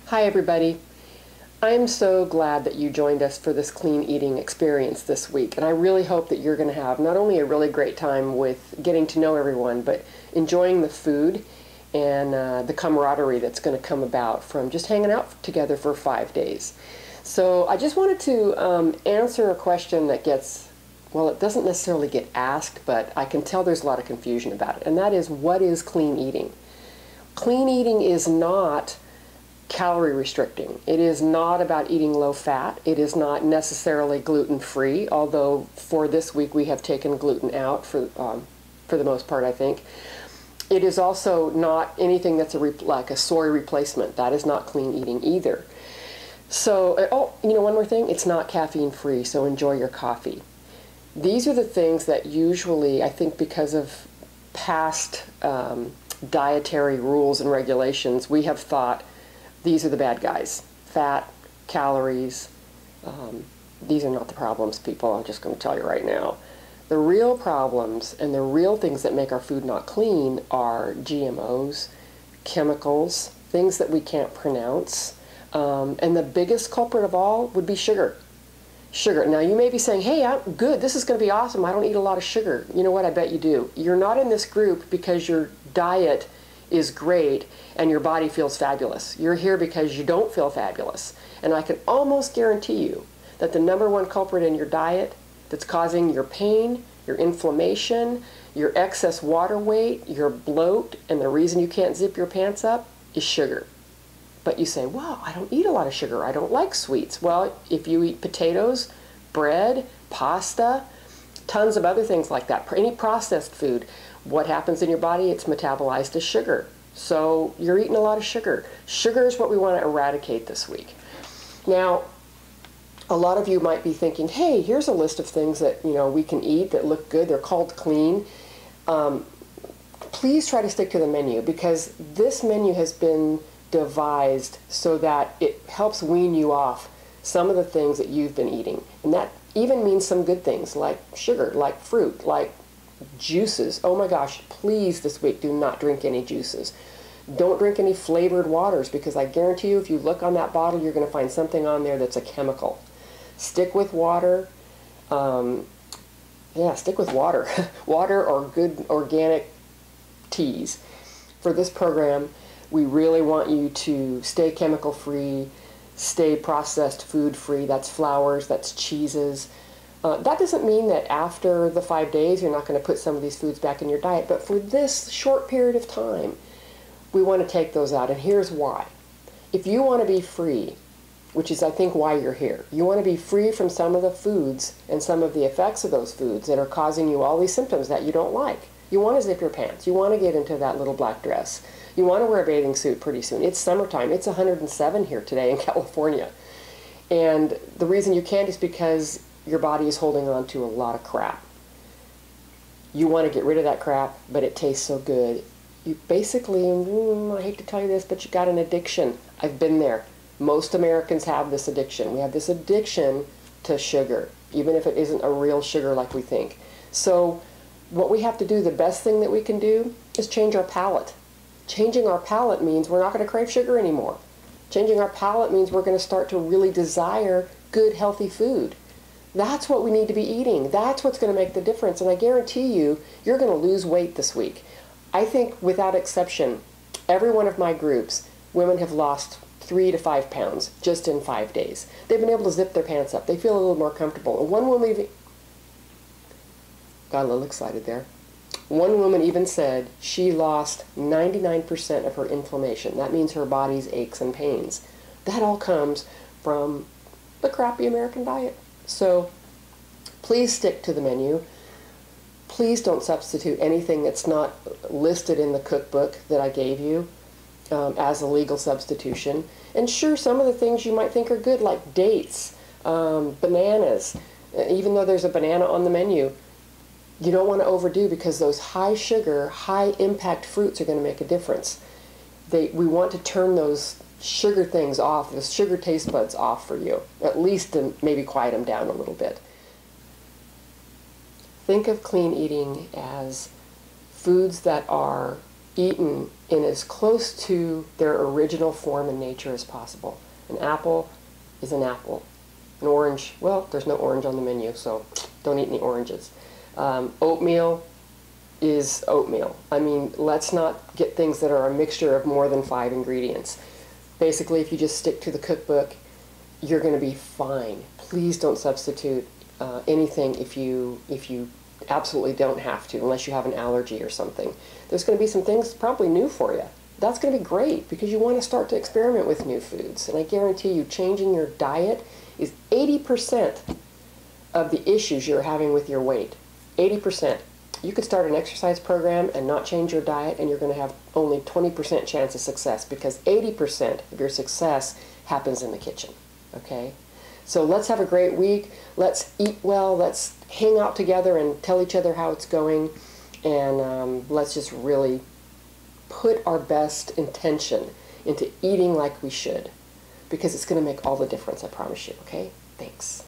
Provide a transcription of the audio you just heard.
Hi everybody. I'm so glad that you joined us for this clean eating experience this week, and I really hope that you're going to have not only a really great time with getting to know everyone, but enjoying the food and the camaraderie that's going to come about from just hanging out together for 5 days. So I just wanted to answer a question that gets, well, it doesn't necessarily get asked, but I can tell there's a lot of confusion about it, and that is, what is clean eating? Clean eating is not calorie restricting. It is not about eating low fat. It is not necessarily gluten-free, although for this week we have taken gluten out for the most part, I think. It is also not anything that's like a soy replacement. That is not clean eating either. So, one more thing, it's not caffeine free, so enjoy your coffee. These are the things that usually, I think because of past dietary rules and regulations, we have thought these are the bad guys. Fat, calories, these are not the problems, people. I'm just going to tell you right now. The real problems and the real things that make our food not clean are GMOs, chemicals, things that we can't pronounce, and the biggest culprit of all would be sugar. Sugar. Now you may be saying, hey, I'm good, this is going to be awesome, I don't eat a lot of sugar. You know what, I bet you do. You're not in this group because your diet is great and your body feels fabulous. You're here because you don't feel fabulous. And I can almost guarantee you that the #1 culprit in your diet that's causing your pain, your inflammation, your excess water weight, your bloat, and the reason you can't zip your pants up is sugar. But you say, well, I don't eat a lot of sugar. I don't like sweets. Well, if you eat potatoes, bread, pasta, tons of other things like that, any processed food, what happens in your body? It's metabolized as sugar. So you're eating a lot of sugar. Sugar is what we want to eradicate this week. Now, a lot of you might be thinking, hey, here's a list of things that we can eat that look good. They're called clean. Please try to stick to the menu, because this menu has been devised so that it helps wean you off some of the things that you've been eating. And that even means some good things like sugar, like fruit, like juices. Oh my gosh, please this week do not drink any juices. Don't drink any flavored waters, because I guarantee you if you look on that bottle you're going to find something on there that's a chemical. Stick with water. Stick with water. Water or good organic teas. For this program, we really want you to stay chemical free, stay processed food free. That's flours, that's cheeses. That doesn't mean that after the 5 days you're not going to put some of these foods back in your diet, but for this short period of time, we want to take those out, and here's why. If you want to be free, which is I think why you're here, you want to be free from some of the foods and some of the effects of those foods that are causing you all these symptoms that you don't like. You want to zip your pants. You want to get into that little black dress. You want to wear a bathing suit pretty soon. It's summertime. It's 107 here today in California. And the reason you can't is because your body is holding on to a lot of crap. You want to get rid of that crap, but it tastes so good. You basically, I hate to tell you this, but you got an addiction. I've been there. Most Americans have this addiction. We have this addiction to sugar, even if it isn't a real sugar like we think. So what we have to do, the best thing that we can do, is change our palate. Changing our palate means we're not going to crave sugar anymore. Changing our palate means we're going to start to really desire good, healthy food. That's what we need to be eating. That's what's going to make the difference. And I guarantee you, you're going to lose weight this week. I think without exception, every one of my groups, women have lost 3 to 5 pounds just in 5 days. They've been able to zip their pants up. They feel a little more comfortable. And one woman even got a little excited there. One woman even said she lost 99% of her inflammation. That means her body's aches and pains. That all comes from the crappy American diet. So please stick to the menu. Please don't substitute anything that's not listed in the cookbook that I gave you as a legal substitution. And sure, some of the things you might think are good, like dates, bananas. Even though there's a banana on the menu, you don't want to overdo, because those high sugar, high impact fruits are going to make a difference. We want to turn those sugar things off, the sugar taste buds off for you, at least to maybe quiet them down a little bit. Think of clean eating as foods that are eaten in as close to their original form and nature as possible. An apple is an apple. An orange, well, there's no orange on the menu, so don't eat any oranges. Oatmeal is oatmeal. I mean, let's not get things that are a mixture of more than 5 ingredients. Basically, if you just stick to the cookbook, you're going to be fine. Please don't substitute anything if you absolutely don't have to, unless you have an allergy or something. There's going to be some things probably new for you. That's going to be great because you want to start to experiment with new foods. And I guarantee you, changing your diet is 80% of the issues you're having with your weight. 80%. You could start an exercise program and not change your diet, and you're going to have only 20% chance of success because 80% of your success happens in the kitchen. Okay? So let's have a great week. Let's eat well. Let's hang out together and tell each other how it's going. And let's just really put our best intention into eating like we should, because it's going to make all the difference, I promise you. Okay? Thanks.